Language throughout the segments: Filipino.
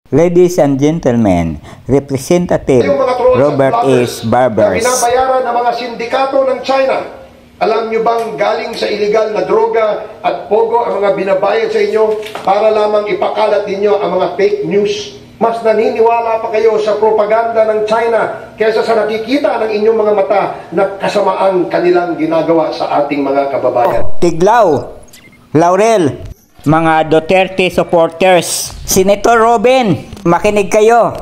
Ladies and gentlemen, Representative Robert S. Barbers. Na binabayaran ng mga sindikato ng China. Alam nyo bang galing sa illegal na droga at pogo ang mga binabayad sa inyo para lamang ipakalat ninyo ang mga fake news? Mas naniniwala pa kayo sa propaganda ng China kaysa sa nakikita ng inyong mga mata na kasamaang kanilang ginagawa sa ating mga kababayan. Tiglaw, Laurel, mga Duterte supporters, Senator Robin, makinig kayo.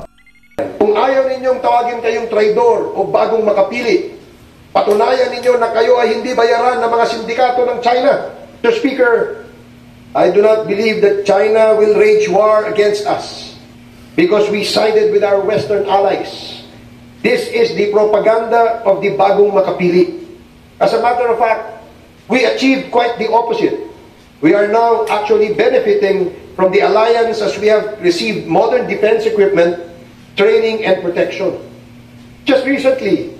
Kung ayaw ninyong tawagin kayong traidor o bagong makapili, patunayan ninyo na kayo ay hindi bayaran ng mga sindikato ng China. Mr. Speaker, I do not believe that China will wage war against us because we sided with our Western allies. This is the propaganda of the bagong makapili. As a matter of fact, we achieved quite the opposite. We are now actually benefiting from the alliance as we have received modern defense equipment, training, and protection. Just recently,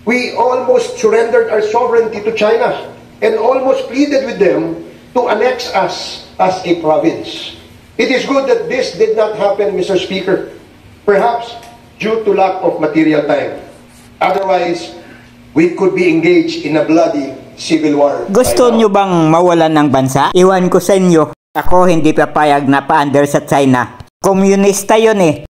we almost surrendered our sovereignty to China and almost pleaded with them to annex us as a province. It is good that this did not happen, Mr. Speaker, perhaps due to lack of material time. Otherwise, we could be engaged in a bloody civil war. Gusto nyo bang mawalan ng bansa? Iwan ko sa inyo. Ako hindi papayag na pa-under sa China. Komunista yun eh.